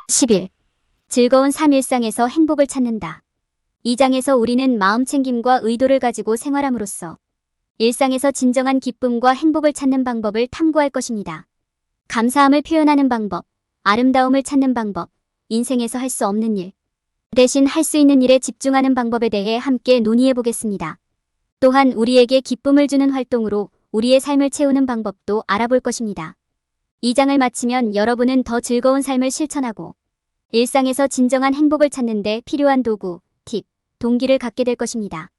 10일. 즐거운 삶 일상에서 행복을 찾는다. 이 장에서 우리는 마음챙김과 의도를 가지고 생활함으로써 일상에서 진정한 기쁨과 행복을 찾는 방법을 탐구할 것입니다. 감사함을 표현하는 방법, 아름다움을 찾는 방법, 인생에서 할 수 없는 일, 대신 할 수 있는 일에 집중하는 방법에 대해 함께 논의해 보겠습니다. 또한 우리에게 기쁨을 주는 활동으로 우리의 삶을 채우는 방법도 알아볼 것입니다. 이 장을 마치면 여러분은 더 즐거운 삶을 실천하고 일상에서 진정한 행복을 찾는 데 필요한 도구, 팁, 동기를 갖게 될 것입니다.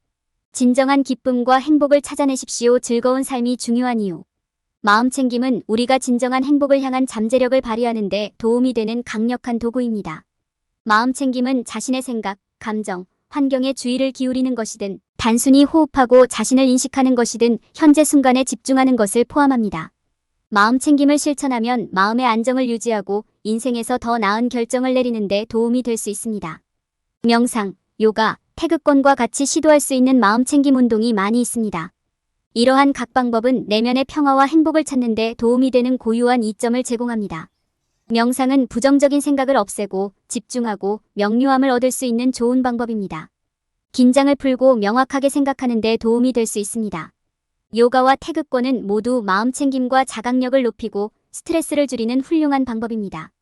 진정한 기쁨과 행복을 찾아내십시오. 즐거운 삶이 중요한 이유. 마음챙김은 우리가 진정한 행복을 향한 잠재력을 발휘하는 데 도움이 되는 강력한 도구입니다. 마음챙김은 자신의 생각, 감정, 환경에 주의를 기울이는 것이든 단순히 호흡하고 자신을 인식하는 것이든 현재 순간에 집중하는 것을 포함합니다. 마음챙김을 실천하면 마음의 안정을 유지하고 인생에서 더 나은 결정을 내리는 데 도움이 될 수 있습니다. 명상, 요가, 태극권과 같이 시도할 수 있는 마음챙김 운동이 많이 있습니다. 이러한 각 방법은 내면의 평화와 행복을 찾는 데 도움이 되는 고유한 이점을 제공합니다. 명상은 부정적인 생각을 없애고 집중하고 명료함을 얻을 수 있는 좋은 방법입니다. 긴장을 풀고 명확하게 생각하는 데 도움이 될 수 있습니다. 요가와 태극권은 모두 마음챙김과 자각력을 높이고 스트레스를 줄이는 훌륭한 방법입니다.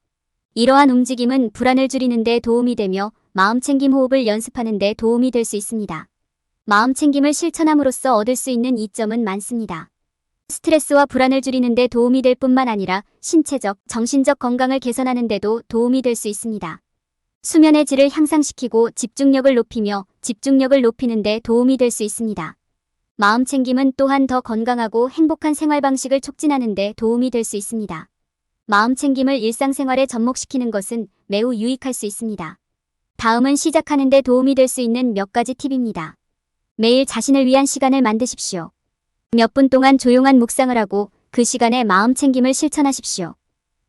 이러한 움직임은 불안을 줄이는 데 도움이 되며 마음챙김 호흡을 연습하는 데 도움이 될 수 있습니다. 마음챙김을 실천함으로써 얻을 수 있는 이점은 많습니다. 스트레스와 불안을 줄이는 데 도움이 될 뿐만 아니라 신체적, 정신적 건강을 개선하는 데도 도움이 될 수 있습니다. 수면의 질을 향상시키고 집중력을 높이며 집중력을 높이는 데 도움이 될 수 있습니다. 마음챙김은 또한 더 건강하고 행복한 생활 방식을 촉진하는 데 도움이 될 수 있습니다. 마음챙김을 일상생활에 접목시키는 것은 매우 유익할 수 있습니다. 다음은 시작하는 데 도움이 될 수 있는 몇 가지 팁입니다. 매일 자신을 위한 시간을 만드십시오. 몇 분 동안 조용한 묵상을 하고 그 시간에 마음챙김을 실천하십시오.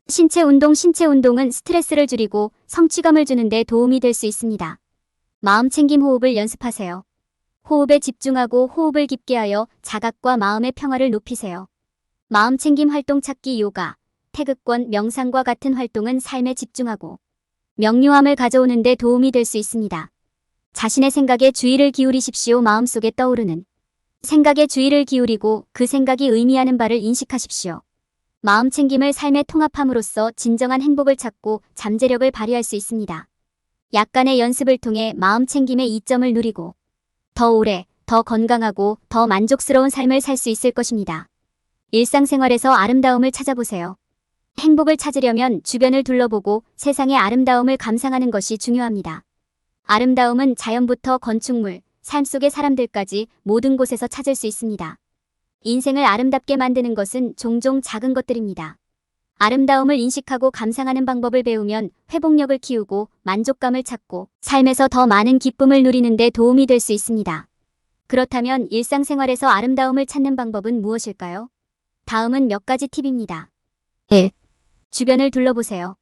신체 운동은 스트레스를 줄이고 성취감을 주는 데 도움이 될 수 있습니다. 마음챙김 호흡을 연습하세요. 호흡에 집중하고 호흡을 깊게 하여 자각과 마음의 평화를 높이세요. 마음챙김 활동 찾기 요가, 태극권, 명상과 같은 활동은 삶에 집중하고 명료함을 가져오는 데 도움이 될 수 있습니다. 자신의 생각에 주의를 기울이십시오. 마음속에 떠오르는 생각에 주의를 기울이고 그 생각이 의미하는 바를 인식하십시오. 마음챙김을 삶에 통합함으로써 진정한 행복을 찾고 잠재력을 발휘할 수 있습니다. 약간의 연습을 통해 마음챙김의 이점을 누리고 더 오래, 더 건강하고 더 만족스러운 삶을 살 수 있을 것입니다. 일상생활에서 아름다움을 찾아보세요. 행복을 찾으려면 주변을 둘러보고 세상의 아름다움을 감상하는 것이 중요합니다. 아름다움은 자연부터 건축물, 삶 속의 사람들까지 모든 곳에서 찾을 수 있습니다. 인생을 아름답게 만드는 것은 종종 작은 것들입니다. 아름다움을 인식하고 감상하는 방법을 배우면 회복력을 키우고 만족감을 찾고 삶에서 더 많은 기쁨을 누리는 데 도움이 될 수 있습니다. 그렇다면 일상생활에서 아름다움을 찾는 방법은 무엇일까요? 다음은 몇 가지 팁입니다. 1. 주변을 둘러보세요.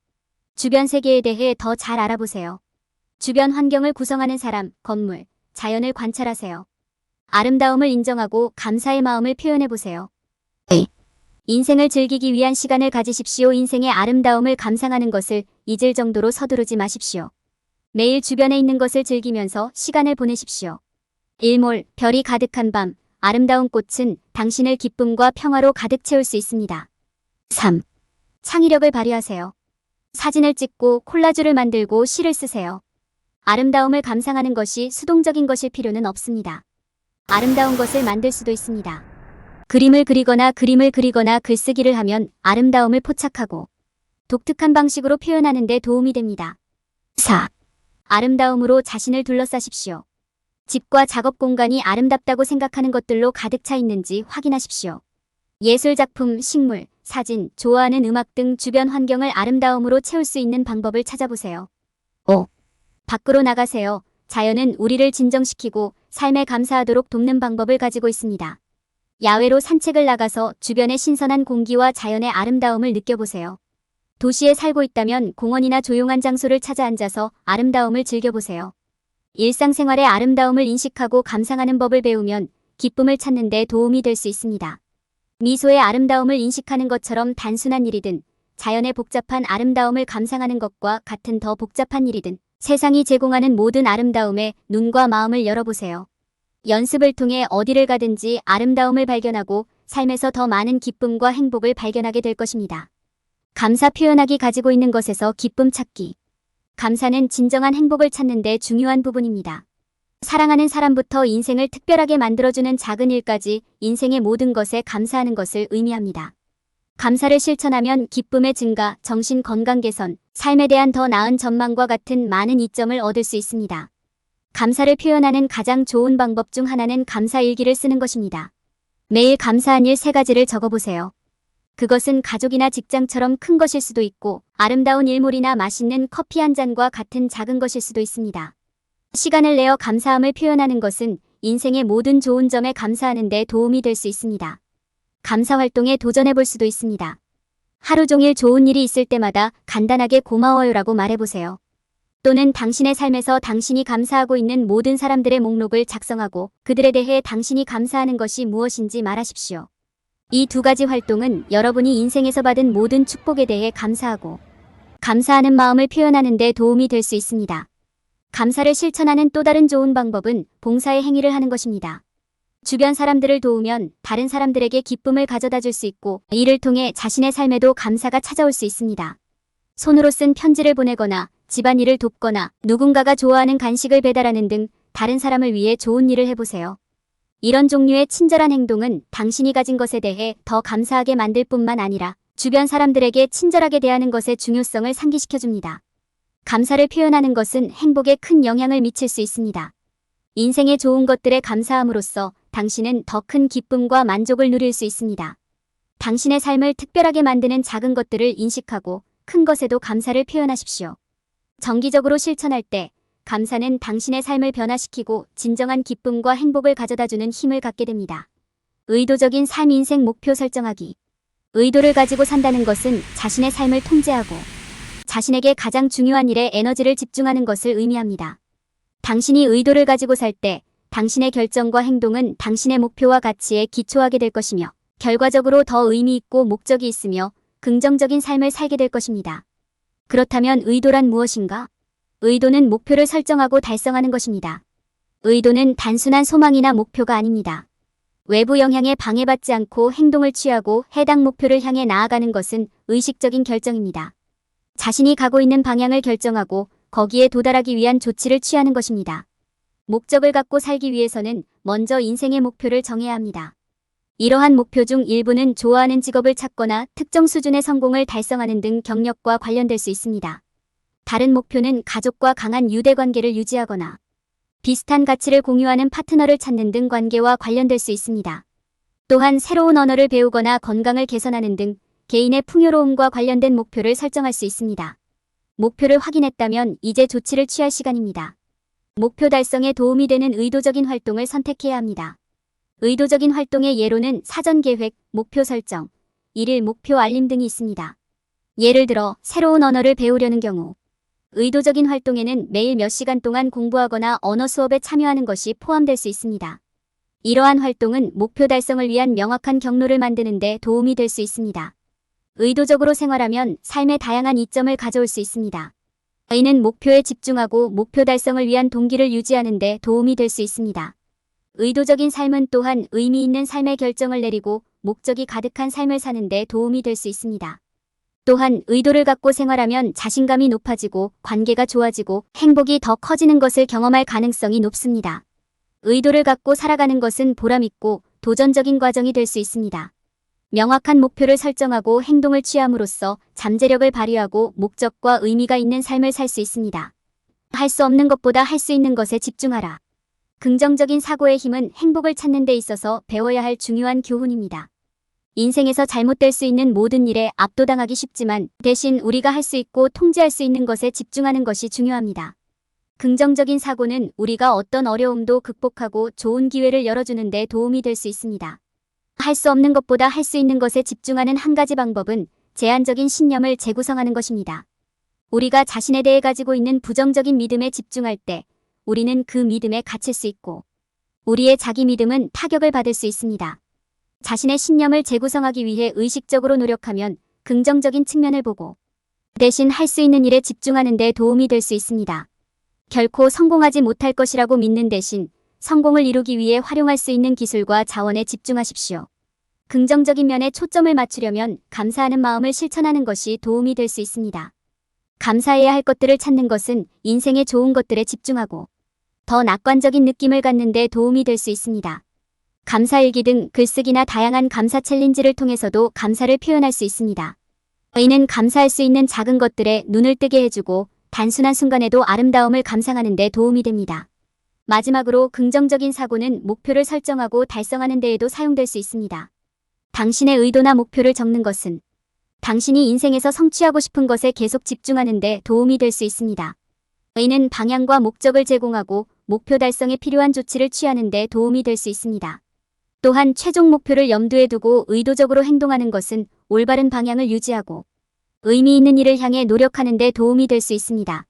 주변 세계에 대해 더 잘 알아보세요. 주변 환경을 구성하는 사람, 건물, 자연을 관찰하세요. 아름다움을 인정하고 감사의 마음을 표현해보세요. 2. 인생을 즐기기 위한 시간을 가지십시오. 인생의 아름다움을 감상하는 것을 잊을 정도로 서두르지 마십시오. 매일 주변에 있는 것을 즐기면서 시간을 보내십시오. 일몰, 별이 가득한 밤, 아름다운 꽃은 당신을 기쁨과 평화로 가득 채울 수 있습니다. 3. 창의력을 발휘하세요. 사진을 찍고 콜라주를 만들고 시를 쓰세요. 아름다움을 감상하는 것이 수동적인 것일 필요는 없습니다. 아름다운 것을 만들 수도 있습니다. 그림을 그리거나 글쓰기를 하면 아름다움을 포착하고 독특한 방식으로 표현하는 데 도움이 됩니다. 4. 아름다움으로 자신을 둘러싸십시오. 집과 작업 공간이 아름답다고 생각하는 것들로 가득 차 있는지 확인하십시오. 예술작품, 식물, 사진, 좋아하는 음악 등 주변 환경을 아름다움으로 채울 수 있는 방법을 찾아보세요. 5. 밖으로 나가세요. 자연은 우리를 진정시키고 삶에 감사하도록 돕는 방법을 가지고 있습니다. 야외로 산책을 나가서 주변의 신선한 공기와 자연의 아름다움을 느껴보세요. 도시에 살고 있다면 공원이나 조용한 장소를 찾아 앉아서 아름다움을 즐겨보세요. 일상생활의 아름다움을 인식하고 감상하는 법을 배우면 기쁨을 찾는 데 도움이 될 수 있습니다. 미소의 아름다움을 인식하는 것처럼 단순한 일이든 자연의 복잡한 아름다움을 감상하는 것과 같은 더 복잡한 일이든 세상이 제공하는 모든 아름다움에 눈과 마음을 열어보세요. 연습을 통해 어디를 가든지 아름다움을 발견하고 삶에서 더 많은 기쁨과 행복을 발견하게 될 것입니다. 감사 표현하기 가지고 있는 것에서 기쁨 찾기. 감사는 진정한 행복을 찾는 데 중요한 부분입니다. 사랑하는 사람부터 인생을 특별하게 만들어주는 작은 일까지 인생의 모든 것에 감사하는 것을 의미합니다. 감사를 실천하면 기쁨의 증가, 정신 건강 개선, 삶에 대한 더 나은 전망과 같은 많은 이점을 얻을 수 있습니다. 감사를 표현하는 가장 좋은 방법 중 하나는 감사 일기를 쓰는 것입니다. 매일 감사한 일 3가지를 적어보세요. 그것은 가족이나 직장처럼 큰 것일 수도 있고 아름다운 일몰이나 맛있는 커피 한 잔과 같은 작은 것일 수도 있습니다. 시간을 내어 감사함을 표현하는 것은 인생의 모든 좋은 점에 감사하는 데 도움이 될 수 있습니다. 감사 활동에 도전해 볼 수도 있습니다. 하루 종일 좋은 일이 있을 때마다 간단하게 고마워요라고 말해보세요. 또는 당신의 삶에서 당신이 감사하고 있는 모든 사람들의 목록을 작성하고 그들에 대해 당신이 감사하는 것이 무엇인지 말하십시오. 이 2가지 활동은 여러분이 인생에서 받은 모든 축복에 대해 감사하고 감사하는 마음을 표현하는 데 도움이 될 수 있습니다. 감사를 실천하는 또 다른 좋은 방법은 봉사의 행위를 하는 것입니다. 주변 사람들을 도우면 다른 사람들에게 기쁨을 가져다 줄 수 있고 이를 통해 자신의 삶에도 감사가 찾아올 수 있습니다. 손으로 쓴 편지를 보내거나 집안일을 돕거나 누군가가 좋아하는 간식을 배달하는 등 다른 사람을 위해 좋은 일을 해보세요. 이런 종류의 친절한 행동은 당신이 가진 것에 대해 더 감사하게 만들 뿐만 아니라 주변 사람들에게 친절하게 대하는 것의 중요성을 상기시켜줍니다. 감사를 표현하는 것은 행복에 큰 영향을 미칠 수 있습니다. 인생의 좋은 것들에 감사함으로써 당신은 더 큰 기쁨과 만족을 누릴 수 있습니다. 당신의 삶을 특별하게 만드는 작은 것들을 인식하고 큰 것에도 감사를 표현하십시오. 정기적으로 실천할 때 감사는 당신의 삶을 변화시키고 진정한 기쁨과 행복을 가져다주는 힘을 갖게 됩니다. 의도적인 삶 인생 목표 설정하기. 의도를 가지고 산다는 것은 자신의 삶을 통제하고 자신에게 가장 중요한 일에 에너지를 집중하는 것을 의미합니다. 당신이 의도를 가지고 살 때 당신의 결정과 행동은 당신의 목표와 가치에 기초하게 될 것이며 결과적으로 더 의미 있고 목적이 있으며 긍정적인 삶을 살게 될 것입니다. 그렇다면 의도란 무엇인가? 의도는 목표를 설정하고 달성하는 것입니다. 의도는 단순한 소망이나 목표가 아닙니다. 외부 영향에 방해받지 않고 행동을 취하고 해당 목표를 향해 나아가는 것은 의식적인 결정입니다. 자신이 가고 있는 방향을 결정하고 거기에 도달하기 위한 조치를 취하는 것입니다. 목적을 갖고 살기 위해서는 먼저 인생의 목표를 정해야 합니다. 이러한 목표 중 일부는 좋아하는 직업을 찾거나 특정 수준의 성공을 달성하는 등 경력과 관련될 수 있습니다. 다른 목표는 가족과 강한 유대관계를 유지하거나 비슷한 가치를 공유하는 파트너를 찾는 등 관계와 관련될 수 있습니다. 또한 새로운 언어를 배우거나 건강을 개선하는 등 개인의 풍요로움과 관련된 목표를 설정할 수 있습니다. 목표를 확인했다면 이제 조치를 취할 시간입니다. 목표 달성에 도움이 되는 의도적인 활동을 선택해야 합니다. 의도적인 활동의 예로는 사전 계획, 목표 설정, 일일 목표 알림 등이 있습니다. 예를 들어 새로운 언어를 배우려는 경우 의도적인 활동에는 매일 몇 시간 동안 공부하거나 언어 수업에 참여하는 것이 포함될 수 있습니다. 이러한 활동은 목표 달성을 위한 명확한 경로를 만드는 데 도움이 될 수 있습니다. 의도적으로 생활하면 삶의 다양한 이점을 가져올 수 있습니다. 이는 목표에 집중하고 목표 달성을 위한 동기를 유지하는 데 도움이 될 수 있습니다. 의도적인 삶은 또한 의미 있는 삶의 결정을 내리고 목적이 가득한 삶을 사는 데 도움이 될 수 있습니다. 또한 의도를 갖고 생활하면 자신감이 높아지고 관계가 좋아지고 행복이 더 커지는 것을 경험할 가능성이 높습니다. 의도를 갖고 살아가는 것은 보람있고 도전적인 과정이 될 수 있습니다. 명확한 목표를 설정하고 행동을 취함으로써 잠재력을 발휘하고 목적과 의미가 있는 삶을 살 수 있습니다. 할 수 없는 것보다 할 수 있는 것에 집중하라. 긍정적인 사고의 힘은 행복을 찾는 데 있어서 배워야 할 중요한 교훈입니다. 인생에서 잘못될 수 있는 모든 일에 압도당하기 쉽지만 대신 우리가 할 수 있고 통제할 수 있는 것에 집중하는 것이 중요합니다. 긍정적인 사고는 우리가 어떤 어려움도 극복하고 좋은 기회를 열어주는 데 도움이 될 수 있습니다. 할 수 없는 것보다 할 수 있는 것에 집중하는 한 가지 방법은 제한적인 신념을 재구성하는 것입니다. 우리가 자신에 대해 가지고 있는 부정적인 믿음에 집중할 때 우리는 그 믿음에 갇힐 수 있고 우리의 자기 믿음은 타격을 받을 수 있습니다. 자신의 신념을 재구성하기 위해 의식적으로 노력하면 긍정적인 측면을 보고 대신 할 수 있는 일에 집중하는 데 도움이 될 수 있습니다. 결코 성공하지 못할 것이라고 믿는 대신 성공을 이루기 위해 활용할 수 있는 기술과 자원에 집중하십시오. 긍정적인 면에 초점을 맞추려면 감사하는 마음을 실천하는 것이 도움이 될 수 있습니다. 감사해야 할 것들을 찾는 것은 인생의 좋은 것들에 집중하고 더 낙관적인 느낌을 갖는 데 도움이 될 수 있습니다. 감사일기 등 글쓰기나 다양한 감사 챌린지를 통해서도 감사를 표현할 수 있습니다. 이는 감사할 수 있는 작은 것들에 눈을 뜨게 해주고 단순한 순간에도 아름다움을 감상하는 데 도움이 됩니다. 마지막으로 긍정적인 사고는 목표를 설정하고 달성하는 데에도 사용될 수 있습니다. 당신의 의도나 목표를 적는 것은 당신이 인생에서 성취하고 싶은 것에 계속 집중하는 데 도움이 될 수 있습니다. 이는 방향과 목적을 제공하고 목표 달성에 필요한 조치를 취하는 데 도움이 될 수 있습니다. 또한 최종 목표를 염두에 두고 의도적으로 행동하는 것은 올바른 방향을 유지하고 의미 있는 일을 향해 노력하는 데 도움이 될 수 있습니다.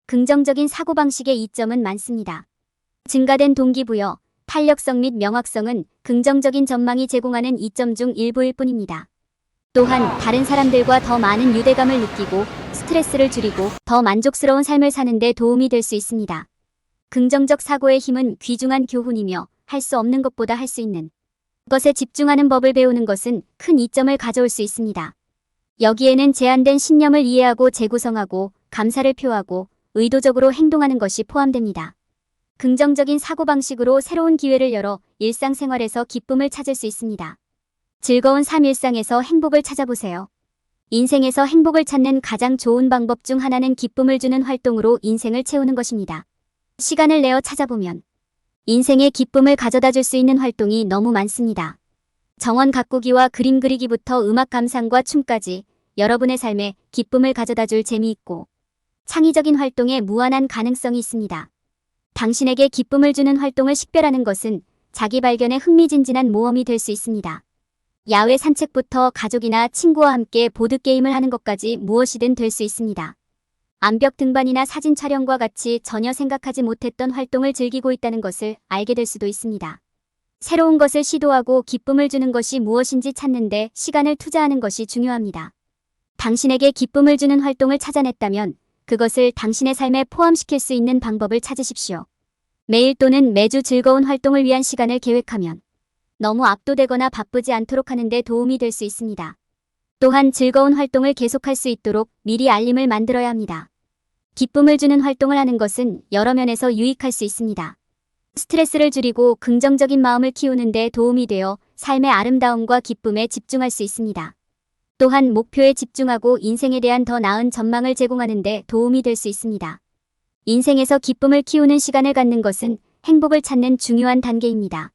긍정적인 사고방식의 이점은 많습니다. 증가된 동기부여, 탄력성 및 명확성은 긍정적인 전망이 제공하는 이점 중 일부일 뿐입니다. 또한 다른 사람들과 더 많은 유대감을 느끼고 스트레스를 줄이고 더 만족스러운 삶을 사는 데 도움이 될 수 있습니다. 긍정적 사고의 힘은 귀중한 교훈이며 할 수 없는 것보다 할 수 있는 것에 집중하는 법을 배우는 것은 큰 이점을 가져올 수 있습니다. 여기에는 제한된 신념을 이해하고 재구성하고 감사를 표하고 의도적으로 행동하는 것이 포함됩니다. 긍정적인 사고방식으로 새로운 기회를 열어 일상생활에서 기쁨을 찾을 수 있습니다. 즐거운 삶 일상에서 행복을 찾아보세요. 인생에서 행복을 찾는 가장 좋은 방법 중 하나는 기쁨을 주는 활동으로 인생을 채우는 것입니다. 시간을 내어 찾아보면 인생에 기쁨을 가져다 줄 수 있는 활동이 너무 많습니다. 정원 가꾸기와 그림 그리기부터 음악 감상과 춤까지 여러분의 삶에 기쁨을 가져다 줄 재미있고 창의적인 활동에 무한한 가능성이 있습니다. 당신에게 기쁨을 주는 활동을 식별하는 것은 자기 발견에 흥미진진한 모험이 될 수 있습니다. 야외 산책부터 가족이나 친구와 함께 보드게임을 하는 것까지 무엇이든 될 수 있습니다. 암벽 등반이나 사진 촬영과 같이 전혀 생각하지 못했던 활동을 즐기고 있다는 것을 알게 될 수도 있습니다. 새로운 것을 시도하고 기쁨을 주는 것이 무엇인지 찾는데 시간을 투자하는 것이 중요합니다. 당신에게 기쁨을 주는 활동을 찾아냈다면 그것을 당신의 삶에 포함시킬 수 있는 방법을 찾으십시오. 매일 또는 매주 즐거운 활동을 위한 시간을 계획하면 너무 압도되거나 바쁘지 않도록 하는 데 도움이 될 수 있습니다. 또한 즐거운 활동을 계속할 수 있도록 미리 알림을 만들어야 합니다. 기쁨을 주는 활동을 하는 것은 여러 면에서 유익할 수 있습니다. 스트레스를 줄이고 긍정적인 마음을 키우는 데 도움이 되어 삶의 아름다움과 기쁨에 집중할 수 있습니다. 또한 목표에 집중하고 인생에 대한 더 나은 전망을 제공하는 데 도움이 될 수 있습니다. 인생에서 기쁨을 키우는 시간을 갖는 것은 행복을 찾는 중요한 단계입니다.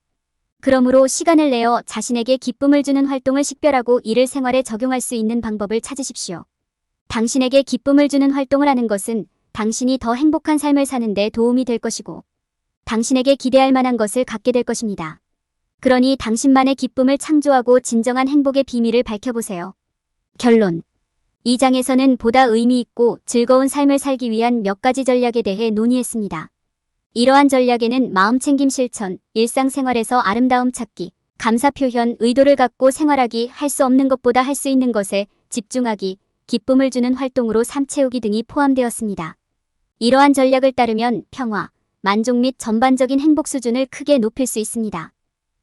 그러므로 시간을 내어 자신에게 기쁨을 주는 활동을 식별하고 이를 생활에 적용할 수 있는 방법을 찾으십시오. 당신에게 기쁨을 주는 활동을 하는 것은 당신이 더 행복한 삶을 사는 데 도움이 될 것이고 당신에게 기대할 만한 것을 갖게 될 것입니다. 그러니 당신만의 기쁨을 창조하고 진정한 행복의 비밀을 밝혀보세요. 결론. 이 장에서는 보다 의미 있고 즐거운 삶을 살기 위한 몇 가지 전략에 대해 논의했습니다. 이러한 전략에는 마음챙김 실천, 일상생활에서 아름다움 찾기, 감사 표현, 의도를 갖고 생활하기, 할 수 없는 것보다 할 수 있는 것에 집중하기, 기쁨을 주는 활동으로 삶 채우기 등이 포함되었습니다. 이러한 전략을 따르면 평화, 만족 및 전반적인 행복 수준을 크게 높일 수 있습니다.